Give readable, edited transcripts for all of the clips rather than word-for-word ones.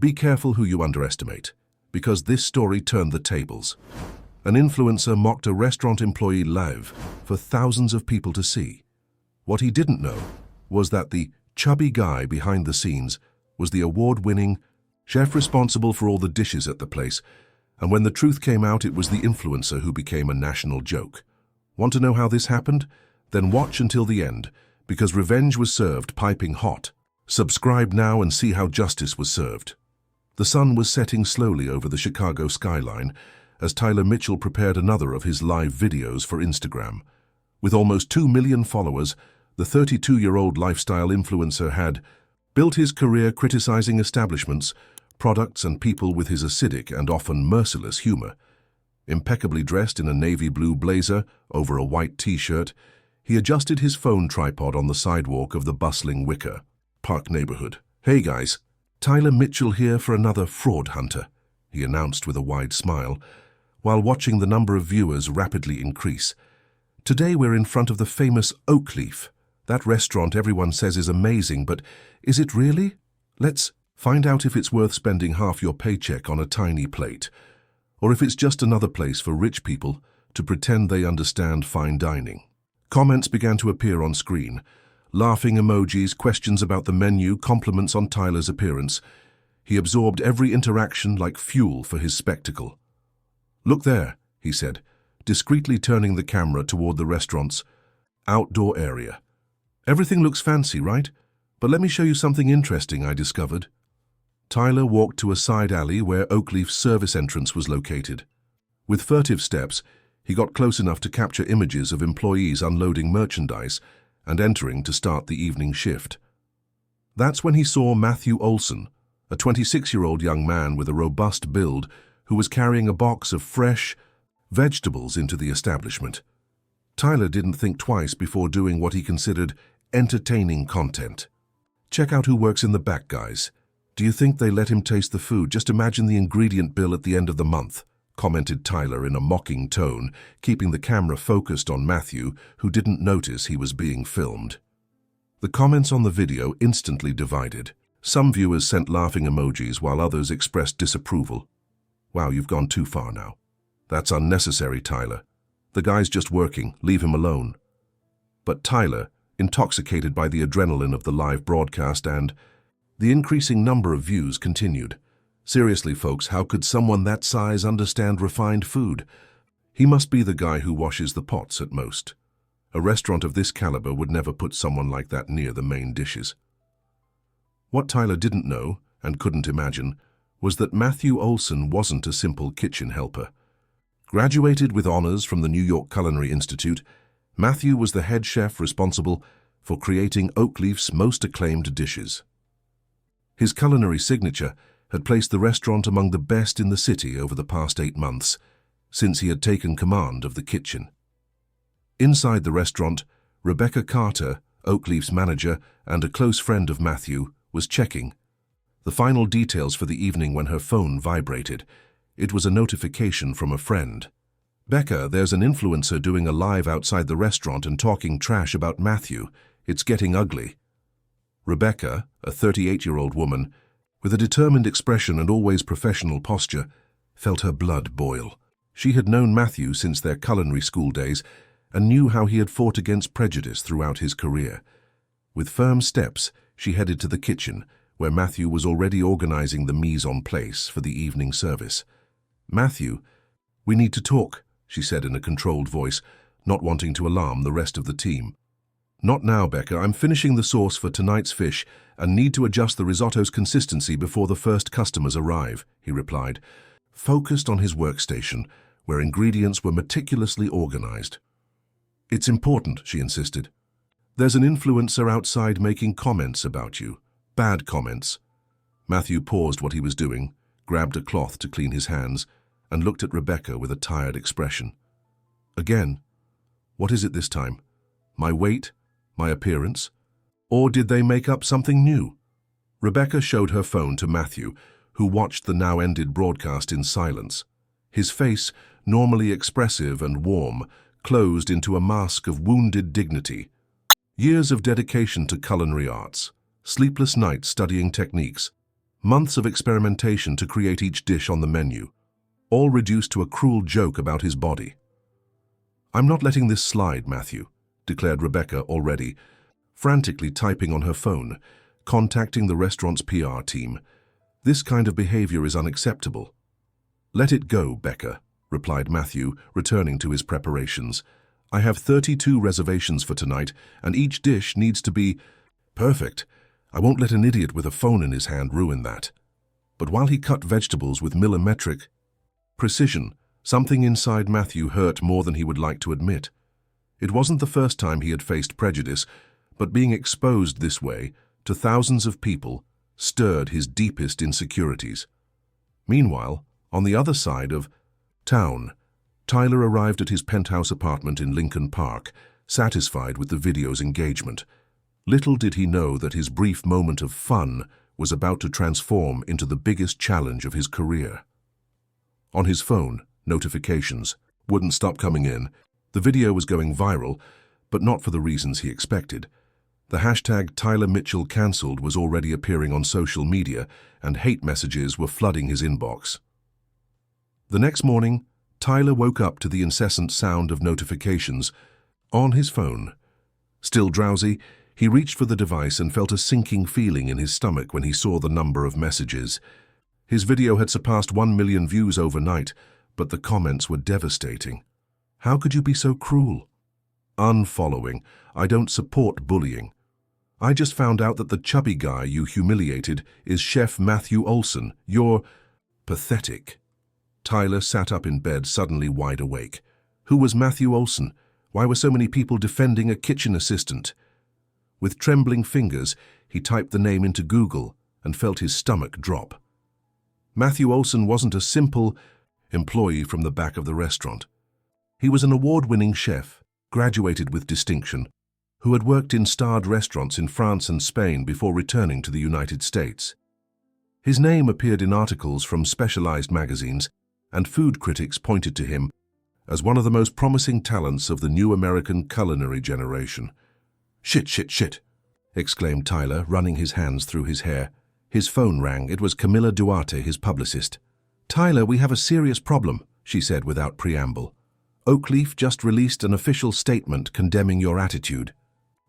be careful who you underestimate, because this story turned the tables. An influencer mocked a restaurant employee live for thousands of people to see. What he didn't know was that the chubby guy behind the scenes was the award-winning chef responsible for all the dishes at the place, and when the truth came out, it was the influencer who became a national joke. Want to know how this happened? Then watch until the end, because revenge was served piping hot. Subscribe now and see how justice was served. The sun was setting slowly over the Chicago skyline as Tyler Mitchell prepared another of his live videos for Instagram. With almost 2 million followers, the 32-year-old lifestyle influencer had built his career criticizing establishments, products, and people with his acidic and often merciless humor. Impeccably dressed in a navy blue blazer over a white t-shirt, he adjusted his phone tripod on the sidewalk of the bustling Wicker Park neighborhood. "Hey guys, Tyler Mitchell here for another fraud hunter," he announced with a wide smile, while watching the number of viewers rapidly increase. "Today we're in front of the famous Oakleaf. That restaurant everyone says is amazing, but is it really? Let's find out if it's worth spending half your paycheck on a tiny plate, or if it's just another place for rich people to pretend they understand fine dining." Comments began to appear on screen. Laughing emojis, questions about the menu, compliments on Tyler's appearance. He absorbed every interaction like fuel for his spectacle. "Look there," he said, discreetly turning the camera toward the restaurant's outdoor area. "Everything looks fancy, right? But let me show you something interesting I discovered." Tyler walked to a side alley where Oakleaf's service entrance was located. With furtive steps, he got close enough to capture images of employees unloading merchandise and entering to start the evening shift. That's when he saw Matthew Olson, a 26-year-old young man with a robust build who was carrying a box of fresh vegetables into the establishment. Tyler didn't think twice before doing what he considered entertaining content. "Check out who works in the back, guys. Do you think they let him taste the food? Just imagine the ingredient bill at the end of the month," commented Tyler in a mocking tone, keeping the camera focused on Matthew, who didn't notice he was being filmed. The comments on the video instantly divided. Some viewers sent laughing emojis while others expressed disapproval. "Wow, you've gone too far now. That's unnecessary, Tyler. The guy's just working, leave him alone." But Tyler, intoxicated by the adrenaline of the live broadcast and the increasing number of views, continued. "Seriously, folks, how could someone that size understand refined food? He must be the guy who washes the pots at most. A restaurant of this caliber would never put someone like that near the main dishes." What Tyler didn't know, and couldn't imagine, was that Matthew Olson wasn't a simple kitchen helper. Graduated with honors from the New York Culinary Institute, Matthew was the head chef responsible for creating Oakleaf's most acclaimed dishes. His culinary signature had placed the restaurant among the best in the city over the past 8 months, since he had taken command of the kitchen. Inside the restaurant, Rebecca Carter, Oakleaf's manager and a close friend of Matthew, was checking the final details for the evening when her phone vibrated. It was a notification from a friend. "Becca, there's an influencer doing a live outside the restaurant and talking trash about Matthew. It's getting ugly." Rebecca, a 38-year-old woman, with a determined expression and always professional posture, felt her blood boil. She had known Matthew since their culinary school days and knew how he had fought against prejudice throughout his career. With firm steps, she headed to the kitchen, where Matthew was already organizing the mise en place for the evening service. "Matthew, we need to talk," she said in a controlled voice, not wanting to alarm the rest of the team. "Not now, Becca. I'm finishing the sauce for tonight's fish and need to adjust the risotto's consistency before the first customers arrive," he replied, focused on his workstation, where ingredients were meticulously organized. "It's important," she insisted. "There's an influencer outside making comments about you. Bad comments." Matthew paused what he was doing, grabbed a cloth to clean his hands, and looked at Rebecca with a tired expression. "Again? What is it this time? My weight? My appearance? Or did they make up something new?" Rebecca showed her phone to Matthew, who watched the now-ended broadcast in silence. His face, normally expressive and warm, closed into a mask of wounded dignity. Years of dedication to culinary arts, sleepless nights studying techniques, Months of experimentation to create each dish on the menu, all reduced to a cruel joke about his body. "I'm not letting this slide, Matthew," declared Rebecca already, frantically typing on her phone, contacting the restaurant's PR team. "This kind of behavior is unacceptable." "Let it go, Becca," replied Matthew, returning to his preparations. "I have 32 reservations for tonight, and each dish needs to be perfect. I won't let an idiot with a phone in his hand ruin that." But while he cut vegetables with millimetric precision, something inside Matthew hurt more than he would like to admit. It wasn't the first time he had faced prejudice, but being exposed this way to thousands of people stirred his deepest insecurities. Meanwhile, on the other side of town, Tyler arrived at his penthouse apartment in Lincoln Park, satisfied with the video's engagement. Little did he know that his brief moment of fun was about to transform into the biggest challenge of his career. On his phone, notifications wouldn't stop coming in. The video was going viral, but not for the reasons he expected. The hashtag Tyler Mitchell cancelled was already appearing on social media, and hate messages were flooding his inbox. The next morning, Tyler woke up to the incessant sound of notifications on his phone. Still drowsy, he reached for the device and felt a sinking feeling in his stomach when he saw the number of messages. His video had surpassed 1 million views overnight, but the comments were devastating. "How could you be so cruel?" "Unfollowing. I don't support bullying. I just found out that the chubby guy you humiliated is Chef Matthew Olson. You're pathetic." Tyler sat up in bed, suddenly wide awake. Who was Matthew Olson? Why were so many people defending a kitchen assistant? With trembling fingers, he typed the name into Google and felt his stomach drop. Matthew Olson wasn't a simple employee from the back of the restaurant. He was an award-winning chef, graduated with distinction, who had worked in starred restaurants in France and Spain before returning to the United States. His name appeared in articles from specialized magazines, and food critics pointed to him as one of the most promising talents of the new American culinary generation. Shit, exclaimed Tyler, running his hands through his hair. His phone rang. It was Camilla Duarte, his publicist. "Tyler, we have a serious problem," she said without preamble. "Oakleaf just released an official statement condemning your attitude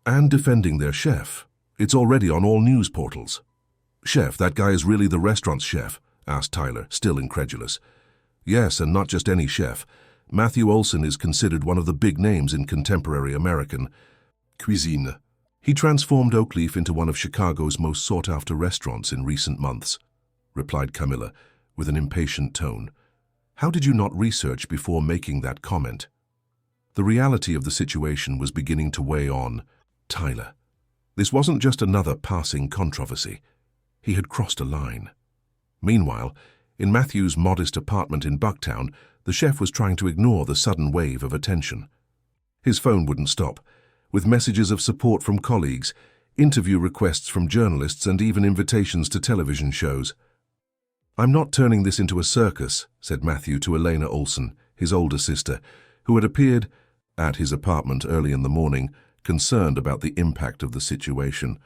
and defending their chef. It's already on all news portals." "Chef, that guy is really the restaurant's chef?" asked Tyler, still incredulous. "Yes, and not just any chef. Matthew Olson is considered one of the big names in contemporary American cuisine. He transformed Oakleaf into one of Chicago's most sought-after restaurants in recent months," replied Camilla, with an impatient tone. "How did you not research before making that comment?" The reality of the situation was beginning to weigh on Tyler. This wasn't just another passing controversy. He had crossed a line. Meanwhile, in Matthew's modest apartment in Bucktown, the chef was trying to ignore the sudden wave of attention. His phone wouldn't stop, with messages of support from colleagues, interview requests from journalists, and even invitations to television shows. "I'm not turning this into a circus," said Matthew to Elena Olson, his older sister, who had appeared at his apartment early in the morning, concerned about the impact of the situation.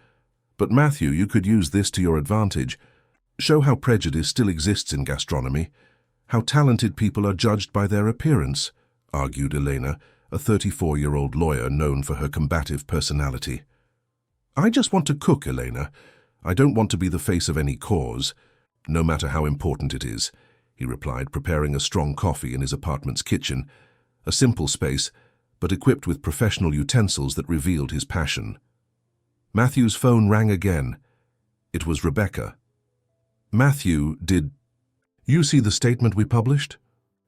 "But Matthew, you could use this to your advantage. Show how prejudice still exists in gastronomy, how talented people are judged by their appearance," argued Elena, a 34-year-old lawyer known for her combative personality. "I just want to cook, Elena. I don't want to be the face of any cause, no matter how important it is," he replied, preparing a strong coffee in his apartment's kitchen, a simple space, but equipped with professional utensils that revealed his passion. Matthew's phone rang again. It was Rebecca. "Matthew, did you see the statement we published?"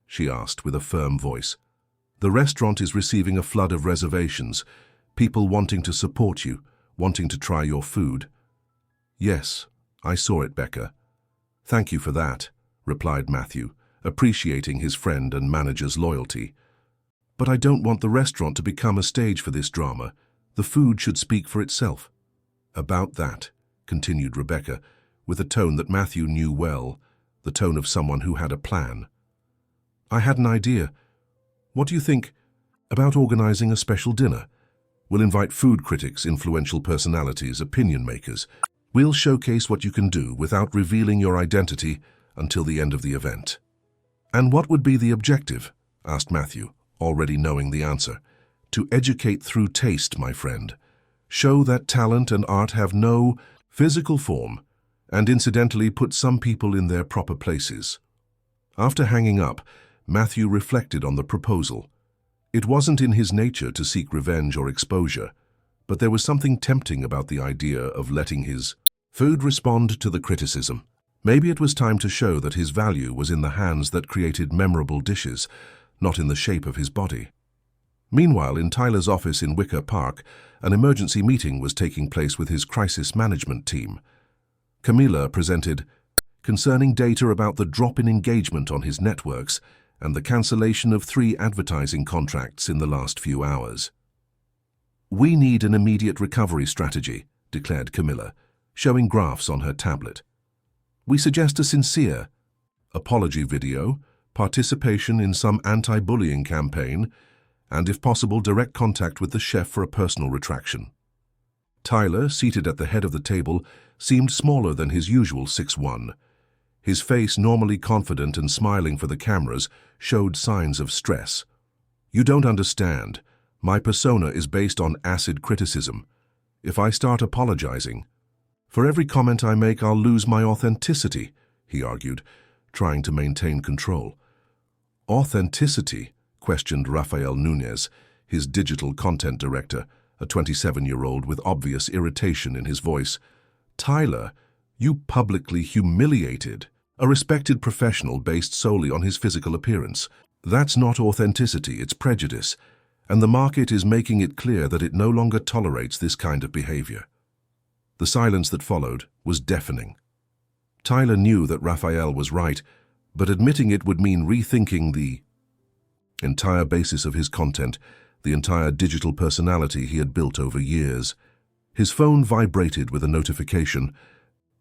she asked with a firm voice. "The restaurant is receiving a flood of reservations, people wanting to support you, wanting to try your food." "Yes, I saw it, Becca. Thank you for that," replied Matthew, appreciating his friend and manager's loyalty. "But I don't want the restaurant to become a stage for this drama. The food should speak for itself." "About that," continued Rebecca, with a tone that Matthew knew well, the tone of someone who had a plan. "I had an idea. What do you think about organizing a special dinner? We'll invite food critics, influential personalities, opinion makers. We'll showcase what you can do without revealing your identity until the end of the event." "And what would be the objective?" asked Matthew, already knowing the answer. "To educate through taste, my friend. Show that talent and art have no physical form, and incidentally put some people in their proper places." After hanging up, Matthew reflected on the proposal. It wasn't in his nature to seek revenge or exposure, but there was something tempting about the idea of letting his food respond to the criticism. Maybe it was time to show that his value was in the hands that created memorable dishes, not in the shape of his body. Meanwhile, in Tyler's office in Wicker Park, an emergency meeting was taking place with his crisis management team. Camilla presented concerning data about the drop in engagement on his networks and the cancellation of 3 advertising contracts in the last few hours. "We need an immediate recovery strategy," declared Camilla, showing graphs on her tablet. "We suggest a sincere apology video, participation in some anti-bullying campaign, and if possible, direct contact with the chef for a personal retraction." Tyler, seated at the head of the table, seemed smaller than his usual 6'1". His face, normally confident and smiling for the cameras, showed signs of stress. "You don't understand. My persona is based on acid criticism. If I start apologizing, for every comment I make, I'll lose my authenticity," he argued, trying to maintain control. "Authenticity?" questioned Rafael Nunez, his digital content director, a 27-year-old with obvious irritation in his voice. "Tyler, you publicly humiliated a respected professional based solely on his physical appearance. That's not authenticity, it's prejudice, and the market is making it clear that it no longer tolerates this kind of behavior." The silence that followed was deafening. Tyler knew that Rafael was right, but admitting it would mean rethinking the entire basis of his content, the entire digital personality he had built over years. His phone vibrated with a notification.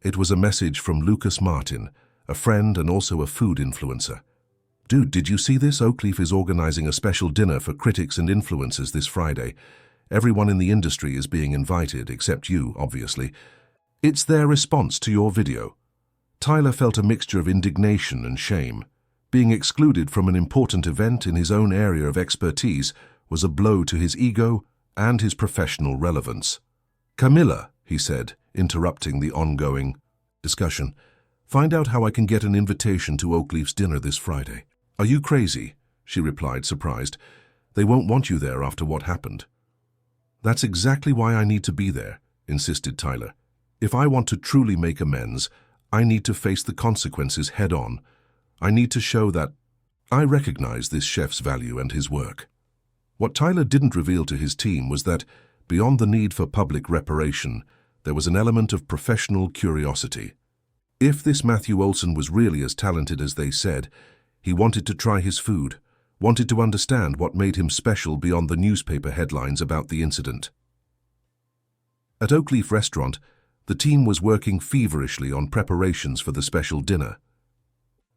It was a message from Lucas Martin, a friend and also a food influencer. "Dude, did you see this? Oakleaf is organizing a special dinner for critics and influencers this Friday. Everyone in the industry is being invited, except you, obviously. It's their response to your video." Tyler felt a mixture of indignation and shame. Being excluded from an important event in his own area of expertise was a blow to his ego and his professional relevance. "Camilla," he said, interrupting the ongoing discussion, "find out how I can get an invitation to Oakleaf's dinner this Friday." "Are you crazy?" she replied, surprised. "They won't want you there after what happened." "That's exactly why I need to be there," insisted Tyler. "If I want to truly make amends, I need to face the consequences head-on. I need to show that I recognize this chef's value and his work." What Tyler didn't reveal to his team was that, beyond the need for public reparation, there was an element of professional curiosity. If this Matthew Olson was really as talented as they said, he wanted to try his food, wanted to understand what made him special beyond the newspaper headlines about the incident. At Oakleaf Restaurant, the team was working feverishly on preparations for the special dinner.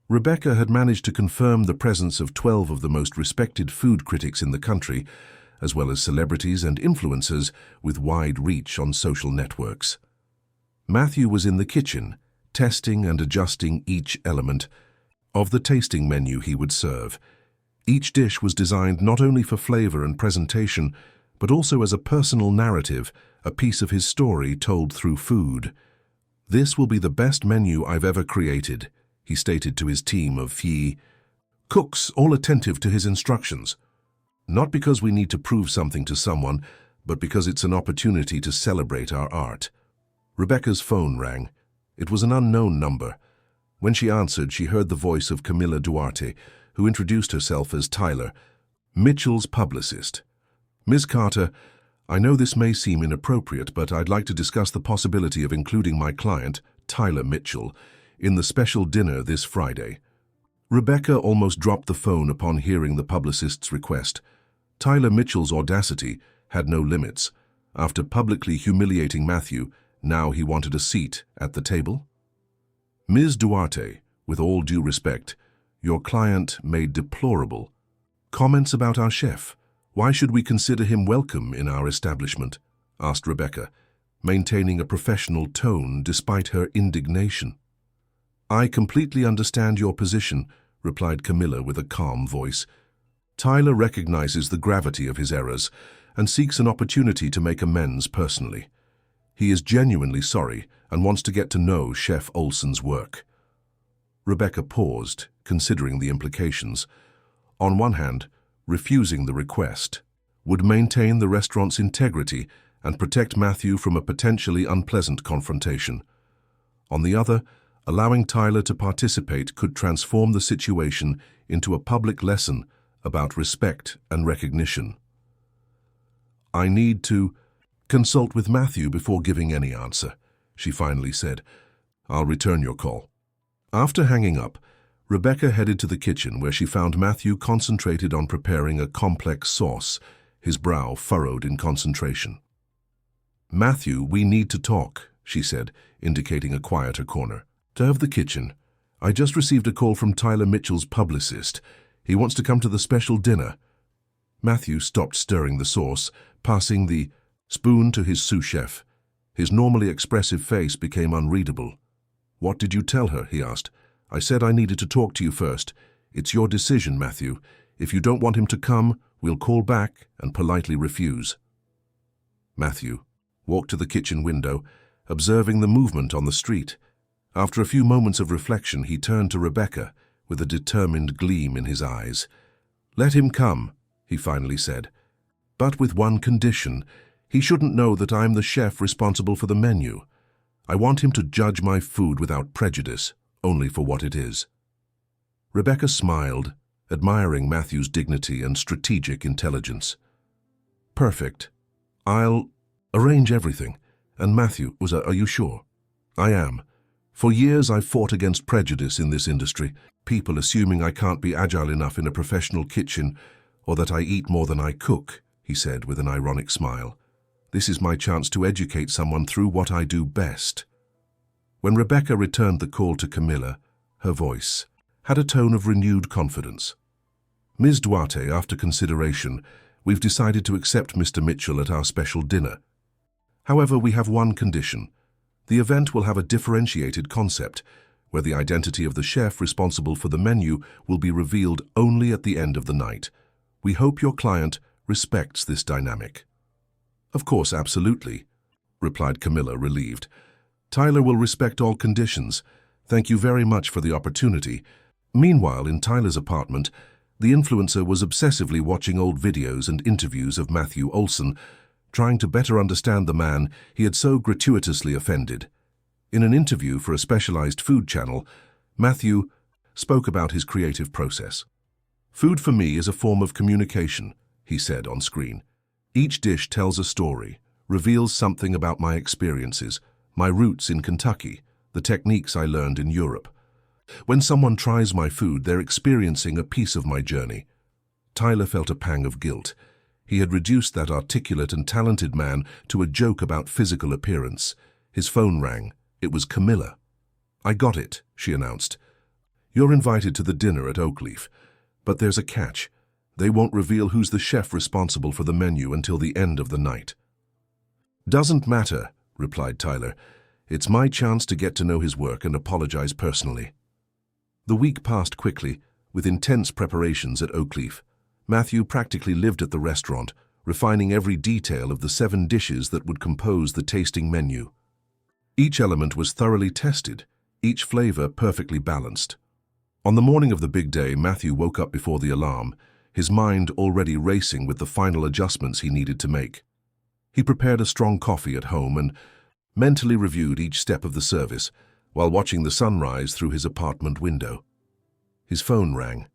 Rebecca had managed to confirm the presence of 12 of the most respected food critics in the country, as well as celebrities and influencers with wide reach on social networks. Matthew was in the kitchen, testing and adjusting each element of the tasting menu he would serve. Each dish was designed not only for flavor and presentation, but also as a personal narrative, a piece of his story told through food. "This will be the best menu I've ever created," he stated to his team of cooks, all attentive to his instructions. "Not because we need to prove something to someone, but because it's an opportunity to celebrate our art." Rebecca's phone rang. It was an unknown number. When she answered, she heard the voice of Camilla Duarte, who introduced herself as Tyler, Mitchell's publicist. "Ms. Carter, I know this may seem inappropriate, but I'd like to discuss the possibility of including my client, Tyler Mitchell, in the special dinner this Friday." Rebecca almost dropped the phone upon hearing the publicist's request. Tyler Mitchell's audacity had no limits. After publicly humiliating Matthew, now he wanted a seat at the table. "Ms. Duarte, with all due respect, your client made deplorable comments about our chef. Why should we consider him welcome in our establishment?" asked Rebecca. maintaining a professional tone despite her indignation. "I completely understand your position," replied Camilla with a calm voice. Tyler recognizes the gravity of his errors and seeks an opportunity to make amends personally. He is genuinely sorry and wants to get to know Chef Olsen's work. Rebecca paused, considering the implications. On one hand, refusing the request would maintain the restaurant's integrity and protect Matthew from a potentially unpleasant confrontation. On the other, allowing Tyler to participate could transform the situation into a public lesson about respect and recognition. "I need to consult with Matthew before giving any answer," she finally said. "I'll return your call." After hanging up, Rebecca headed to the kitchen where she found Matthew concentrated on preparing a complex sauce, his brow furrowed in concentration. "Matthew, we need to talk," she said, indicating a quieter corner. "To have the kitchen. I just received a call from Tyler Mitchell's publicist. He wants to come to the special dinner." Matthew stopped stirring the sauce, passing the spoon to his sous chef. His normally expressive face became unreadable. "What did you tell her?" he asked. "I said I needed to talk to you first. It's your decision, Matthew. If you don't want him to come, we'll call back and politely refuse." Matthew walked to the kitchen window, observing the movement on the street. After a few moments of reflection, he turned to Rebecca with a determined gleam in his eyes. "Let him come," he finally said. "But with one condition. He shouldn't know that I'm the chef responsible for the menu. I want him to judge my food without prejudice, only for what it is." Rebecca smiled, admiring Matthew's dignity and strategic intelligence. "Perfect. I'll arrange everything." And Matthew was, "Are you sure?" "I am. For years I've fought against prejudice in this industry, people assuming I can't be agile enough in a professional kitchen or that I eat more than I cook," he said with an ironic smile. "This is my chance to educate someone through what I do best." When Rebecca returned the call to Camilla, her voice had a tone of renewed confidence. "Ms. Duarte, after consideration, we've decided to accept Mr. Mitchell at our special dinner. However, we have one condition. The event will have a differentiated concept, where the identity of the chef responsible for the menu will be revealed only at the end of the night. We hope your client respects this dynamic." "Of course, absolutely," replied Camilla, relieved. "Tyler will respect all conditions. Thank you very much for the opportunity." Meanwhile, in Tyler's apartment, the influencer was obsessively watching old videos and interviews of Matthew Olsen, trying to better understand the man he had so gratuitously offended. In an interview for a specialized food channel, Matthew spoke about his creative process. "Food for me is a form of communication," he said on screen. "Each dish tells a story, reveals something about my experiences, my roots in Kentucky, the techniques I learned in Europe. When someone tries my food, they're experiencing a piece of my journey." Tyler felt a pang of guilt. He had reduced that articulate and talented man to a joke about physical appearance. His phone rang. It was Camilla. "I got it," she announced. "You're invited to the dinner at Oakleaf. But there's a catch. They won't reveal who's the chef responsible for the menu until the end of the night." "Doesn't matter," replied Tyler. "It's my chance to get to know his work and apologize personally." The week passed quickly, with intense preparations at Oakleaf. Matthew practically lived at the restaurant, refining every detail of the 7 dishes that would compose the tasting menu. Each element was thoroughly tested, each flavor perfectly balanced. On the morning of the big day, Matthew woke up before the alarm, his mind already racing with the final adjustments he needed to make. He prepared a strong coffee at home and mentally reviewed each step of the service while watching the sunrise through his apartment window. His phone rang.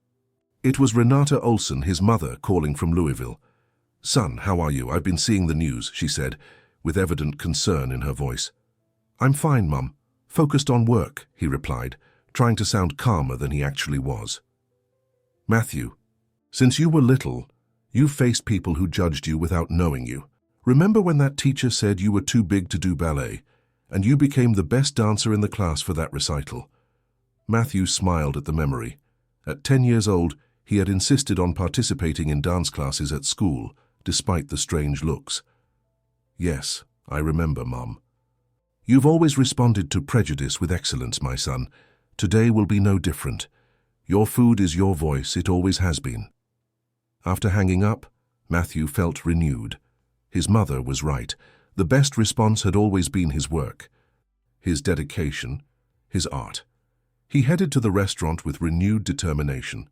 It was Renata Olsen, his mother, calling from Louisville. "Son, how are you? I've been seeing the news," she said, with evident concern in her voice. "I'm fine, Mum. Focused on work," he replied, trying to sound calmer than he actually was. "Matthew, since you were little, you faced people who judged you without knowing you. Remember when that teacher said you were too big to do ballet, and you became the best dancer in the class for that recital?" Matthew smiled at the memory. At 10 years old, he had insisted on participating in dance classes at school, despite the strange looks. "Yes, "I remember, Mom." "You've always responded to prejudice with excellence, my son. Today will be no different. Your food is your voice, it always has been." After hanging up, Matthew felt renewed. His mother was right. The best response had always been his work, his dedication, his art. He headed to the restaurant with renewed determination.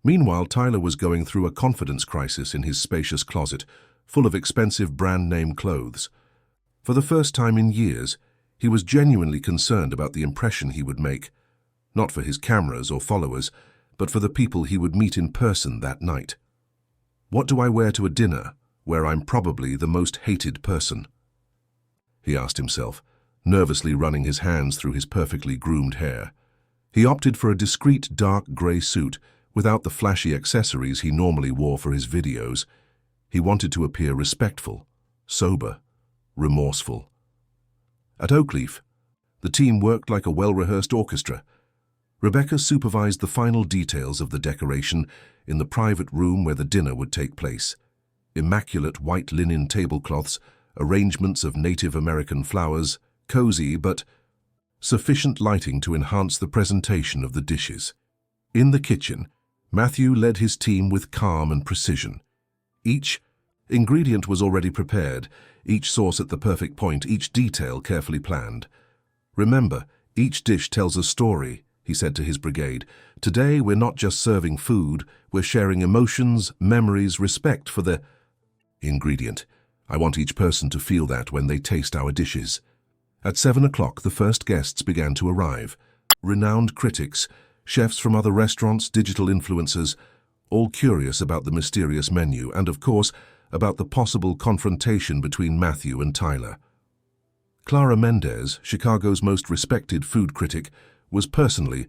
Meanwhile, Tyler was going through a confidence crisis in his spacious closet, full of expensive brand-name clothes. For the first time in years, he was genuinely concerned about the impression he would make, not for his cameras or followers, but for the people he would meet in person that night. "What do I wear to a dinner where I'm probably the most hated person?" he asked himself, nervously running his hands through his perfectly groomed hair. He opted for a discreet dark grey suit without the flashy accessories he normally wore for his videos. He wanted to appear respectful, sober, remorseful. At Oakleaf, the team worked like a well-rehearsed orchestra. Rebecca supervised the final details of the decoration in the private room where the dinner would take place. Immaculate white linen tablecloths, arrangements of Native American flowers, cozy but sufficient lighting to enhance the presentation of the dishes. In the kitchen, Matthew led his team with calm and precision. Each ingredient was already prepared, each sauce at the perfect point, each detail carefully planned. "Remember, each dish tells a story," he said to his brigade. "Today we're not just serving food, we're sharing emotions, memories, respect for the ingredient. I want each person to feel that when they taste our dishes." At 7 o'clock, the first guests began to arrive. Renowned critics, chefs from other restaurants, digital influencers, all curious about the mysterious menu and, of course, about the possible confrontation between Matthew and Tyler. Clara Mendez, Chicago's most respected food critic, was personally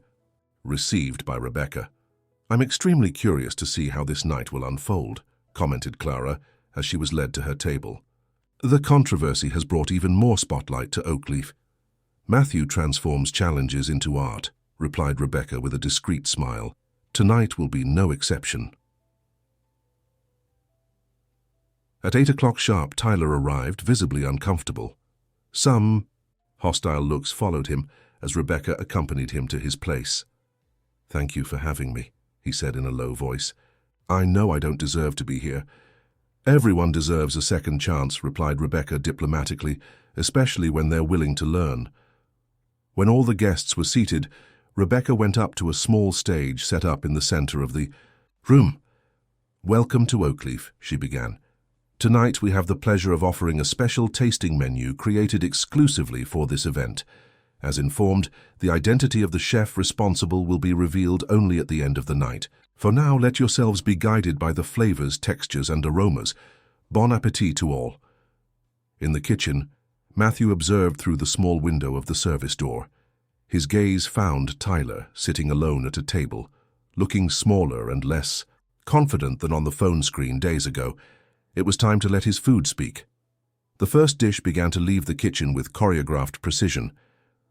received by Rebecca. "I'm extremely curious to see how this night will unfold," commented Clara as she was led to her table. "The controversy has brought even more spotlight to Oakleaf." "Matthew transforms challenges into art," replied Rebecca with a discreet smile. "Tonight will be no exception." At 8 o'clock sharp, Tyler arrived, visibly uncomfortable. Some hostile looks followed him as Rebecca accompanied him to his place. "Thank you for having me," he said in a low voice. "I know I don't deserve to be here." "Everyone deserves a second chance," replied Rebecca diplomatically, "especially when they're willing to learn." When all the guests were seated, Rebecca went up to a small stage set up in the center of the room. "Welcome to Oakleaf," she began. "Tonight we have the pleasure of offering a special tasting menu created exclusively for this event. As informed, the identity of the chef responsible will be revealed only at the end of the night. For now, let yourselves be guided by the flavors, textures, and aromas. Bon appétit to all." In the kitchen, Matthew observed through the small window of the service door. His gaze found Tyler sitting alone at a table, looking smaller and less confident than on the phone screen days ago. It was time to let his food speak. The first dish began to leave the kitchen with choreographed precision.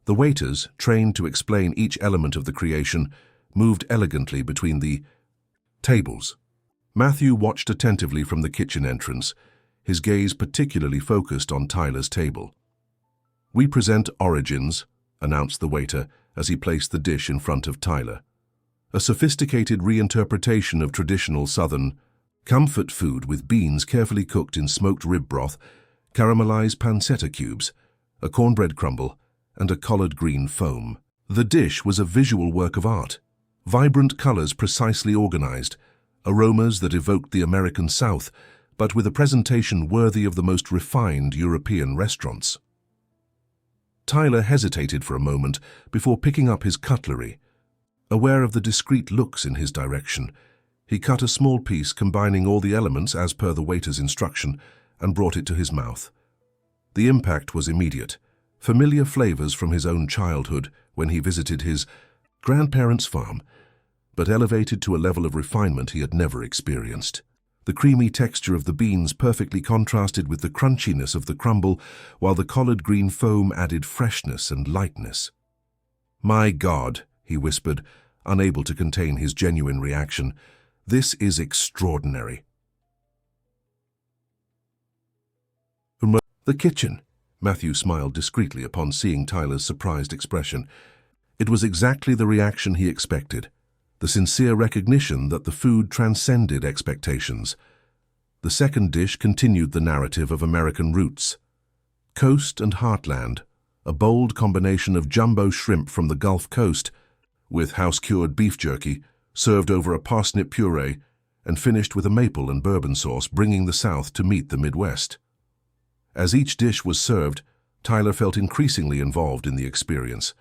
The waiters, trained to explain each element of the creation, moved elegantly between the tables. Matthew watched attentively from the kitchen entrance, his gaze particularly focused on Tyler's table. "We present Origins," announced the waiter as he placed the dish in front of Tyler. "A sophisticated reinterpretation of traditional Southern comfort food with beans carefully cooked in smoked rib broth, caramelized pancetta cubes, a cornbread crumble, and a collard green foam." The dish was a visual work of art. Vibrant colors precisely organized, aromas that evoked the American South, but with a presentation worthy of the most refined European restaurants. Tyler hesitated for a moment before picking up his cutlery. Aware of the discreet looks in his direction, he cut a small piece combining all the elements as per the waiter's instruction and brought it to his mouth. The impact was immediate. Familiar flavors from his own childhood when he visited his grandparents' farm, but elevated to a level of refinement he had never experienced. The creamy texture of the beans perfectly contrasted with the crunchiness of the crumble, while the collard green foam added freshness and lightness. "My God," he whispered, unable to contain his genuine reaction, "this is extraordinary." The kitchen. Matthew smiled discreetly upon seeing Tyler's surprised expression. It was exactly the reaction he expected, the sincere recognition that the food transcended expectations. The second dish continued the narrative of American roots. Coast and heartland, a bold combination of jumbo shrimp from the Gulf Coast with house-cured beef jerky, served over a parsnip puree, and finished with a maple and bourbon sauce, bringing the South to meet the Midwest. As each dish was served, Tyler felt increasingly involved in the experience.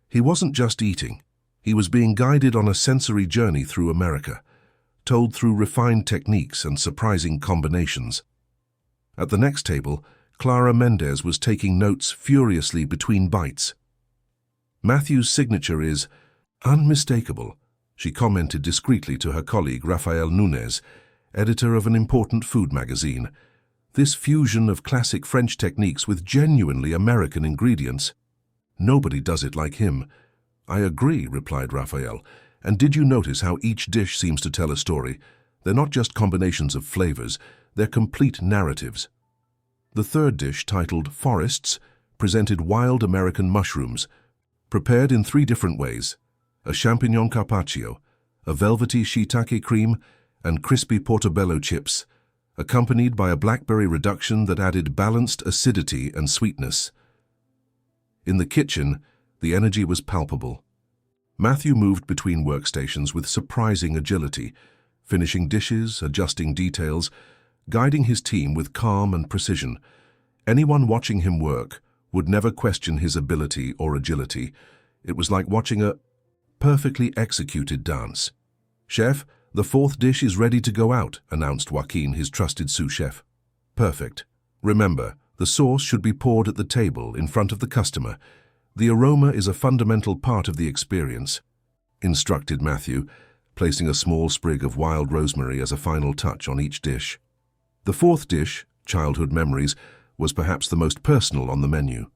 He wasn't just eating. He was being guided on a sensory journey through America, told through refined techniques and surprising combinations. At the next table, Clara Mendez was taking notes furiously between bites. "Matthew's signature is unmistakable," she commented discreetly to her colleague Rafael Nunez, editor of an important food magazine. "This fusion of classic French techniques with genuinely American ingredients. Nobody does it like him." "I agree," replied Rafael. "And did you notice how each dish seems to tell a story? They're not just combinations of flavors, they're complete narratives." The third dish, titled Forests, presented wild American mushrooms, prepared in 3 different ways: a champignon carpaccio, a velvety shiitake cream, and crispy portobello chips, accompanied by a blackberry reduction that added balanced acidity and sweetness. In the kitchen, the energy was palpable. Matthew moved between workstations with surprising agility, finishing dishes, adjusting details, guiding his team with calm and precision. Anyone watching him work would never question his ability or agility. It was like watching a perfectly executed dance. "Chef, the 4th dish is ready to go out," announced Joaquin, his trusted sous chef. "Perfect. Remember, the sauce should be poured at the table in front of the customer. The aroma is a fundamental part of the experience," instructed Matthew, placing a small sprig of wild rosemary as a final touch on each dish. The 4th dish, Childhood Memories, was perhaps the most personal on the menu.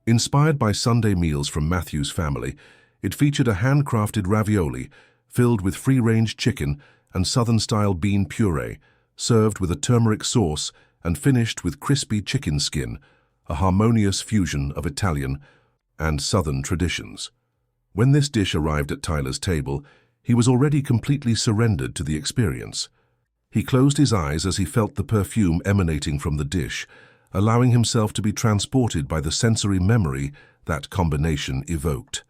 Inspired by Sunday meals from Matthew's family, it featured a handcrafted ravioli filled with free-range chicken and Southern-style bean puree, served with a turmeric sauce and finished with crispy chicken skin, a harmonious fusion of Italian and Southern traditions. When this dish arrived at Tyler's table, he was already completely surrendered to the experience. He closed his eyes as he felt the perfume emanating from the dish, allowing himself to be transported by the sensory memory that combination evoked.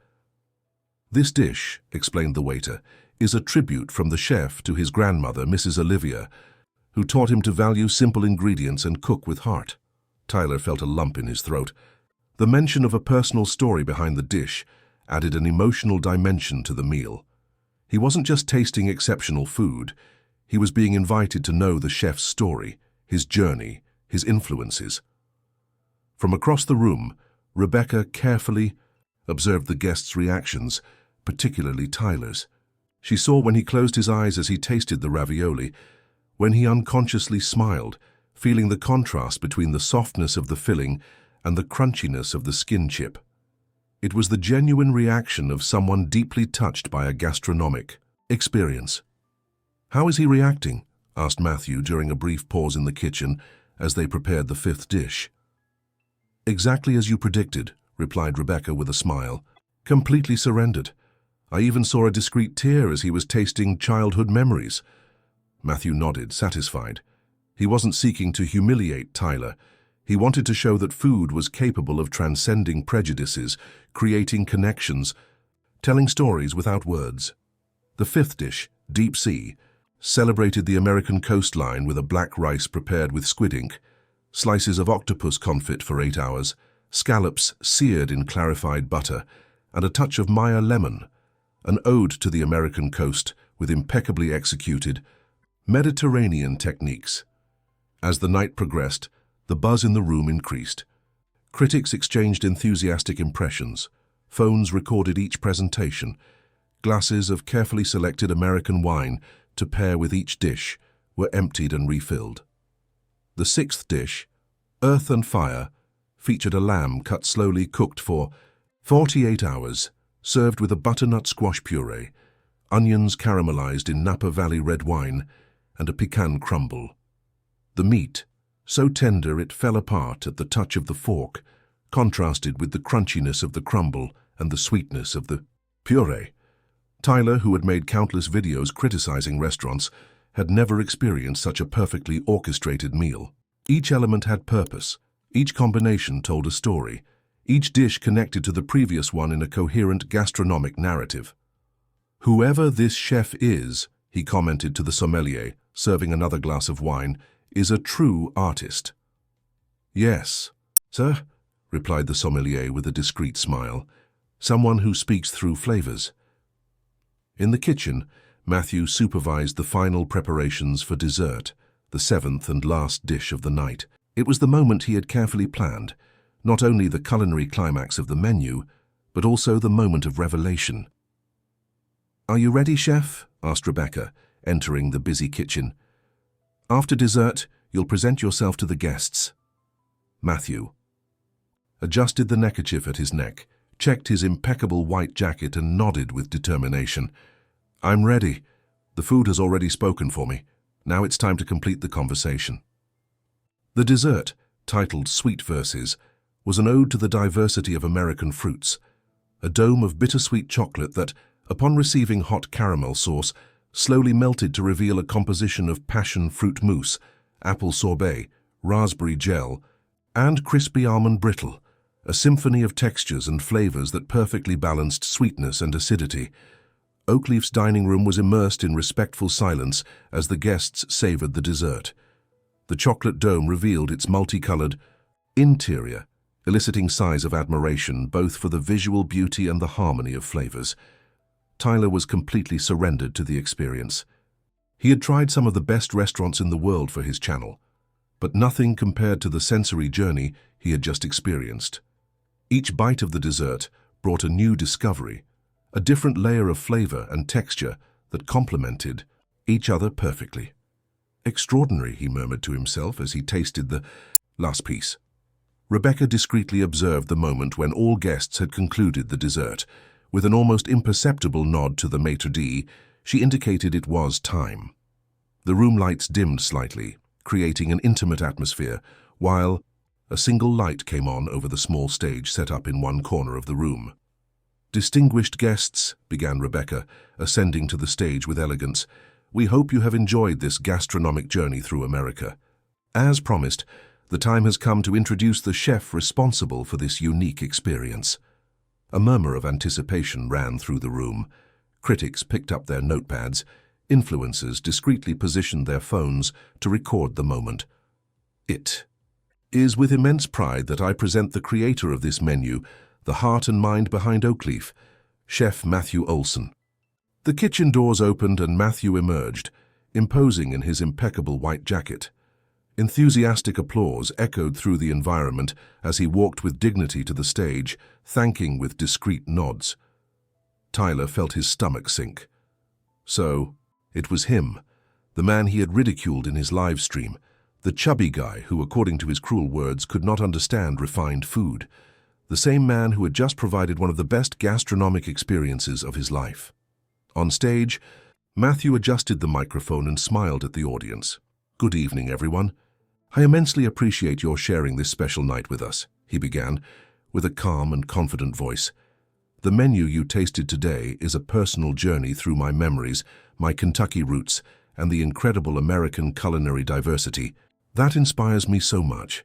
"This dish," explained the waiter, "is a tribute from the chef to his grandmother, Mrs. Olivia, who taught him to value simple ingredients and cook with heart." Tyler felt a lump in his throat. The mention of a personal story behind the dish added an emotional dimension to the meal. He wasn't just tasting exceptional food, he was being invited to know the chef's story, his journey, his influences. From across the room, Rebecca carefully observed the guests' reactions, particularly Tyler's. She saw when he closed his eyes as he tasted the ravioli, when he unconsciously smiled, feeling the contrast between the softness of the filling and the crunchiness of the skin chip. It was the genuine reaction of someone deeply touched by a gastronomic experience. "How is he reacting?" asked Matthew during a brief pause in the kitchen as they prepared the 5th dish. "Exactly as you predicted," replied Rebecca with a smile. "Completely surrendered. I even saw a discreet tear as he was tasting childhood memories." Matthew nodded, satisfied. He wasn't seeking to humiliate Tyler. He wanted to show that food was capable of transcending prejudices, creating connections, telling stories without words. The 5th dish, Deep Sea, celebrated the American coastline with a black rice prepared with squid ink, slices of octopus confit for 8 hours, scallops seared in clarified butter, and a touch of Maya lemon, an ode to the American coast with impeccably executed Mediterranean techniques. As the night progressed, the buzz in the room increased. Critics exchanged enthusiastic impressions. Phones recorded each presentation. Glasses of carefully selected American wine to pair with each dish were emptied and refilled. The 6th dish, Earth and Fire, featured a lamb cut slowly, cooked for 48 hours, served with a butternut squash puree, onions caramelized in Napa Valley red wine, and a pecan crumble. The meat, so tender it fell apart at the touch of the fork, contrasted with the crunchiness of the crumble and the sweetness of the puree. Tyler, who had made countless videos criticizing restaurants, had never experienced such a perfectly orchestrated meal. Each element had purpose. Each combination told a story. Each dish connected to the previous one in a coherent gastronomic narrative. "Whoever this chef is," he commented to the sommelier, serving another glass of wine, "is a true artist." "Yes, sir," replied the sommelier with a discreet smile. "Someone who speaks through flavors." In the kitchen, Matthew supervised the final preparations for dessert, the seventh and last dish of the night. It was the moment he had carefully planned, not only the culinary climax of the menu, but also the moment of revelation. "Are you ready, chef?" asked Rebecca, entering the busy kitchen. "After dessert, you'll present yourself to the guests." Matthew adjusted the neckerchief at his neck, checked his impeccable white jacket and nodded with determination. "I'm ready. The food has already spoken for me. Now it's time to complete the conversation." The dessert, titled Sweet Verses, was an ode to the diversity of American fruits, a dome of bittersweet chocolate that, upon receiving hot caramel sauce, slowly melted to reveal a composition of passion fruit mousse, apple sorbet, raspberry gel, and crispy almond brittle, a symphony of textures and flavors that perfectly balanced sweetness and acidity. Oakleaf's dining room was immersed in respectful silence as the guests savored the dessert. The chocolate dome revealed its multicolored interior, eliciting sighs of admiration both for the visual beauty and the harmony of flavors. Tyler was completely surrendered to the experience. He had tried some of the best restaurants in the world for his channel, but nothing compared to the sensory journey he had just experienced. Each bite of the dessert brought a new discovery, a different layer of flavor and texture that complemented each other perfectly. "Extraordinary," he murmured to himself as he tasted the last piece. Rebecca discreetly observed the moment when all guests had concluded the dessert. With an almost imperceptible nod to the maitre d', she indicated it was time. The room lights dimmed slightly, creating an intimate atmosphere, while a single light came on over the small stage set up in one corner of the room. "Distinguished guests," began Rebecca, ascending to the stage with elegance, "we hope you have enjoyed this gastronomic journey through America. As promised, the time has come to introduce the chef responsible for this unique experience." A murmur of anticipation ran through the room. Critics picked up their notepads. Influencers discreetly positioned their phones to record the moment. "It is with immense pride that I present the creator of this menu, the heart and mind behind Oakleaf, Chef Matthew Olson." The kitchen doors opened and Matthew emerged, imposing in his impeccable white jacket. Enthusiastic applause echoed through the environment as he walked with dignity to the stage, thanking with discreet nods. Tyler felt his stomach sink. So, it was him, the man he had ridiculed in his live stream, the chubby guy who, according to his cruel words, could not understand refined food, the same man who had just provided one of the best gastronomic experiences of his life. On stage, Matthew adjusted the microphone and smiled at the audience. "Good evening, everyone. I immensely appreciate your sharing this special night with us," he began, with a calm and confident voice. "The menu you tasted today is a personal journey through my memories, my Kentucky roots, and the incredible American culinary diversity. That inspires me so much."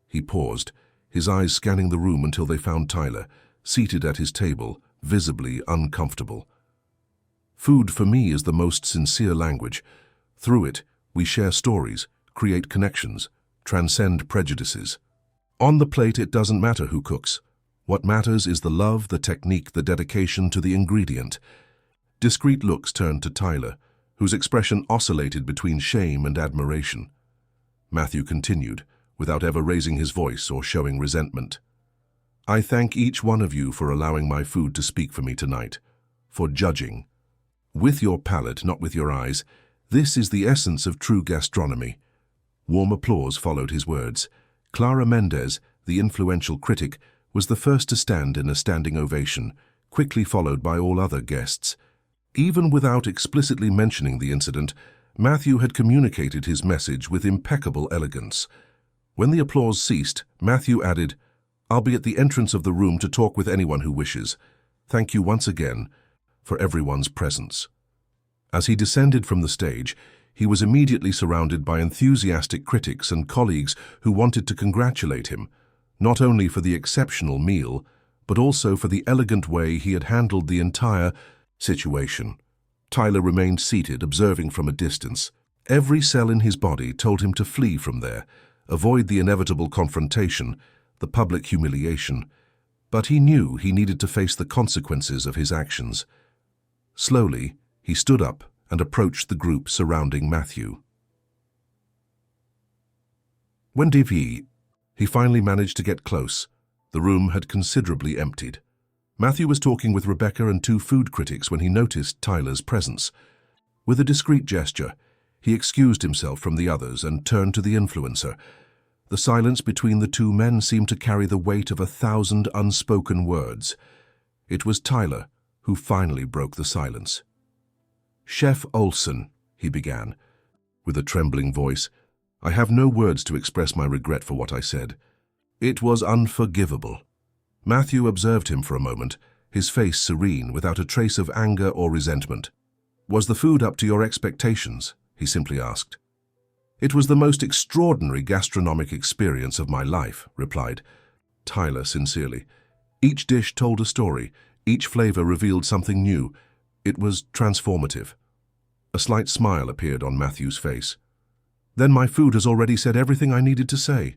He paused, his eyes scanning the room until they found Tyler, seated at his table, visibly uncomfortable. "Food for me is the most sincere language. Through it, we share stories, create connections, transcend prejudices. On the plate, it doesn't matter who cooks. What matters is the love, the technique, the dedication to the ingredient." Discreet looks turned to Tyler, whose expression oscillated between shame and admiration. Matthew continued, without ever raising his voice or showing resentment. "I thank each one of you for allowing my food to speak for me tonight, for judging. With your palate, not with your eyes. This is the essence of true gastronomy." Warm applause followed his words. Clara Mendez, the influential critic, was the first to stand in a standing ovation, quickly followed by all other guests. Even without explicitly mentioning the incident, Matthew had communicated his message with impeccable elegance. When the applause ceased, Matthew added, "I'll be at the entrance of the room to talk with anyone who wishes. Thank you once again for everyone's presence." As he descended from the stage, he was immediately surrounded by enthusiastic critics and colleagues who wanted to congratulate him, not only for the exceptional meal, but also for the elegant way he had handled the entire situation. Tyler remained seated, observing from a distance. Every cell in his body told him to flee from there, avoid the inevitable confrontation, the public humiliation. But he knew he needed to face the consequences of his actions. Slowly, he stood up and approached the group surrounding Matthew. When he finally managed to get close. The room had considerably emptied. Matthew was talking with Rebecca and two food critics when he noticed Tyler's presence. With a discreet gesture, he excused himself from the others and turned to the influencer. The silence between the two men seemed to carry the weight of 1,000 unspoken words. It was Tyler who finally broke the silence. "Chef Olsen," he began, with a trembling voice, "I have no words to express my regret for what I said. It was unforgivable." Matthew observed him for a moment, his face serene, without a trace of anger or resentment. "Was the food up to your expectations?" he simply asked. "It was the most extraordinary gastronomic experience of my life," replied Tyler sincerely. "Each dish told a story, each flavor revealed something new. It was transformative." A slight smile appeared on Matthew's face. "Then my food has already said everything I needed to say."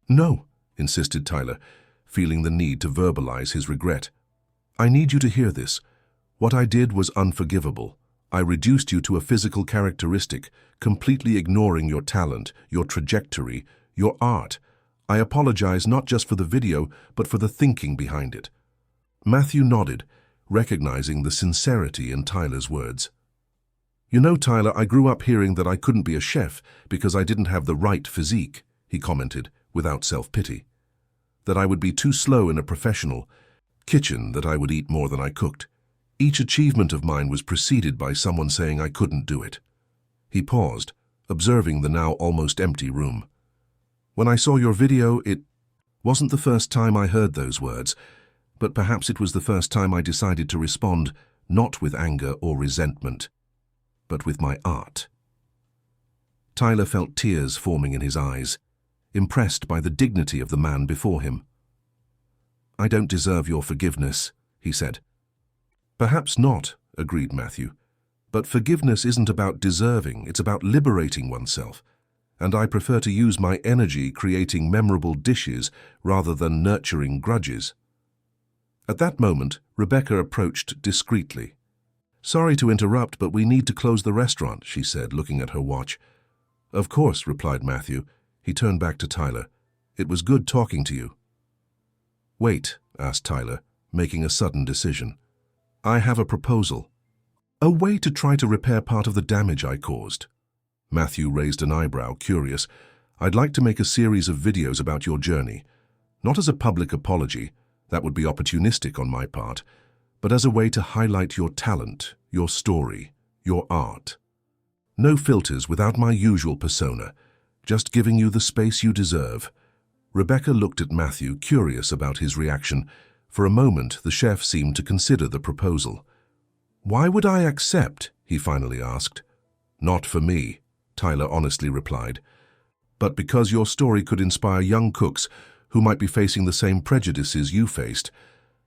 "No," insisted Tyler, feeling the need to verbalize his regret. "I need you to hear this. What I did was unforgivable. I reduced you to a physical characteristic, completely ignoring your talent, your trajectory, your art. I apologize not just for the video, but for the thinking behind it." Matthew nodded, recognizing the sincerity in Tyler's words. "You know, Tyler, I grew up hearing that I couldn't be a chef because I didn't have the right physique," he commented, without self-pity. "That I would be too slow in a professional kitchen, that I would eat more than I cooked. Each achievement of mine was preceded by someone saying I couldn't do it." He paused, observing the now almost empty room. "When I saw your video, it wasn't the first time I heard those words, but perhaps it was the first time I decided to respond not with anger or resentment, but with my art." Tyler felt tears forming in his eyes, impressed by the dignity of the man before him. "I don't deserve your forgiveness," he said. "Perhaps not," agreed Matthew. "But forgiveness isn't about deserving, it's about liberating oneself. And I prefer to use my energy creating memorable dishes rather than nurturing grudges." At that moment, Rebecca approached discreetly. "Sorry to interrupt, but we need to close the restaurant," she said, looking at her watch. "Of course," replied Matthew. He turned back to Tyler. "It was good talking to you." "Wait," asked Tyler, making a sudden decision. "I have a proposal. A way to try to repair part of the damage I caused." Matthew raised an eyebrow, curious. "I'd like to make a series of videos about your journey. Not as a public apology, that would be opportunistic on my part, but as a way to highlight your talent, your story, your art. No filters, without my usual persona, just giving you the space you deserve." Rebecca looked at Matthew, curious about his reaction. For a moment, the chef seemed to consider the proposal. "Why would I accept?" he finally asked. "Not for me," Tyler honestly replied, "but because your story could inspire young cooks who might be facing the same prejudices you faced,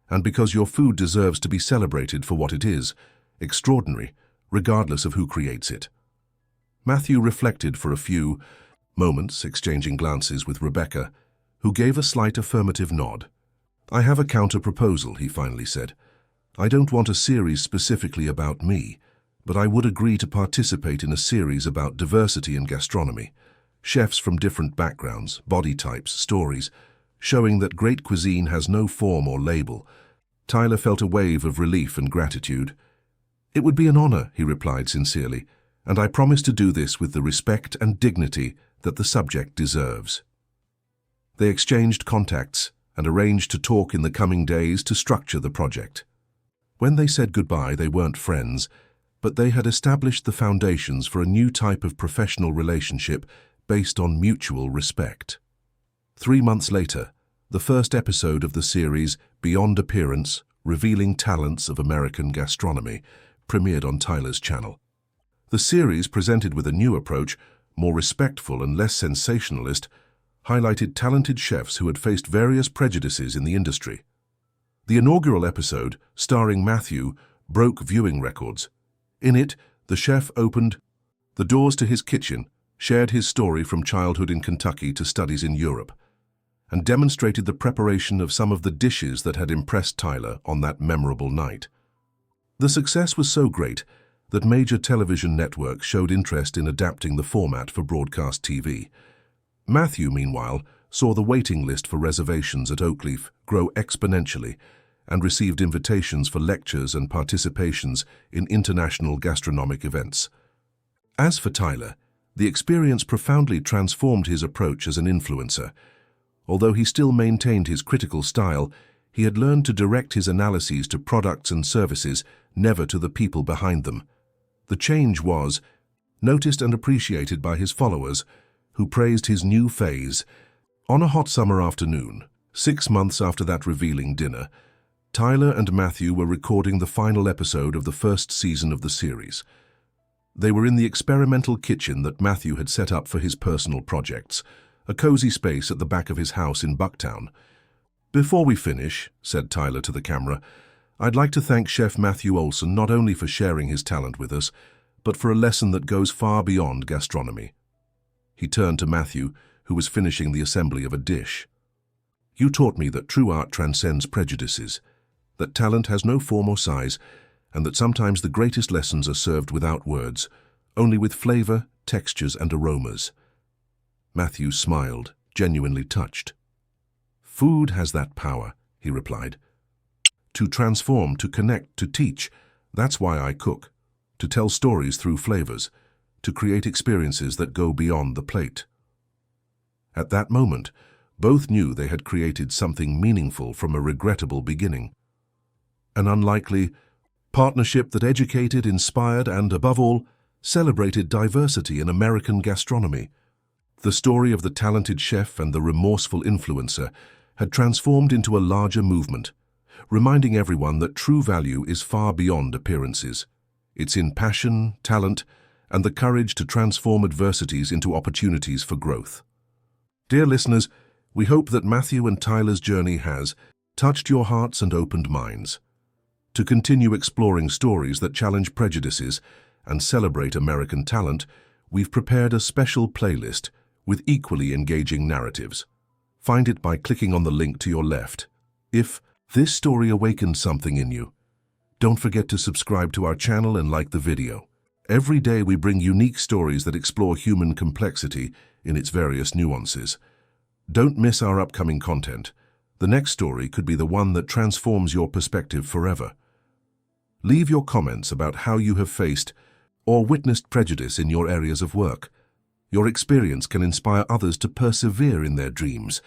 and because your food deserves to be celebrated for what it is, extraordinary, regardless of who creates it." Matthew reflected for a few moments, exchanging glances with Rebecca, who gave a slight affirmative nod. "I have a counter-proposal," he finally said. "I don't want a series specifically about me, but I would agree to participate in a series about diversity in gastronomy, chefs from different backgrounds, body types, stories, showing that great cuisine has no form or label." Tyler felt a wave of relief and gratitude. "It would be an honor," he replied sincerely, "and I promise to do this with the respect and dignity that the subject deserves." They exchanged contacts and arranged to talk in the coming days to structure the project. When they said goodbye, they weren't friends. but they had established the foundations for a new type of professional relationship based on mutual respect. 3 months later, the first episode of the series Beyond Appearance, Revealing Talents of American Gastronomy premiered on Tyler's channel. The series, presented with a new approach, more respectful and less sensationalist, highlighted talented chefs who had faced various prejudices in the industry. The inaugural episode, starring Matthew, broke viewing records. In it, the chef opened the doors to his kitchen, shared his story from childhood in Kentucky to studies in Europe, and demonstrated the preparation of some of the dishes that had impressed Tyler on that memorable night. The success was so great that major television networks showed interest in adapting the format for broadcast TV. Matthew, meanwhile, saw the waiting list for reservations at Oakleaf grow exponentially and received invitations for lectures and participations in international gastronomic events. As for Tyler, the experience profoundly transformed his approach as an influencer. Although he still maintained his critical style, he had learned to direct his analyses to products and services, never to the people behind them. The change was noticed and appreciated by his followers, who praised his new phase. On a hot summer afternoon, 6 months after that revealing dinner, Tyler and Matthew were recording the final episode of the first season of the series. They were in the experimental kitchen that Matthew had set up for his personal projects, a cozy space at the back of his house in Bucktown. "Before we finish," said Tyler to the camera, "I'd like to thank Chef Matthew Olson not only for sharing his talent with us, but for a lesson that goes far beyond gastronomy." He turned to Matthew, who was finishing the assembly of a dish. "You taught me that true art transcends prejudices, that talent has no form or size, and that sometimes the greatest lessons are served without words, only with flavor, textures, and aromas." Matthew smiled, genuinely touched. "Food has that power," he replied. "To transform, to connect, to teach. That's why I cook. To tell stories through flavors, to create experiences that go beyond the plate." At that moment, both knew they had created something meaningful from a regrettable beginning. An unlikely partnership that educated, inspired, and, above all, celebrated diversity in American gastronomy. The story of the talented chef and the remorseful influencer had transformed into a larger movement, reminding everyone that true value is far beyond appearances. It's in passion, talent, and the courage to transform adversities into opportunities for growth. Dear listeners, we hope that Matthew and Tyler's journey has touched your hearts and opened minds. To continue exploring stories that challenge prejudices and celebrate American talent, we've prepared a special playlist with equally engaging narratives. Find it by clicking on the link to your left. If this story awakened something in you, don't forget to subscribe to our channel and like the video. Every day we bring unique stories that explore human complexity in its various nuances. Don't miss our upcoming content. The next story could be the one that transforms your perspective forever. Leave your comments about how you have faced or witnessed prejudice in your areas of work. Your experience can inspire others to persevere in their dreams.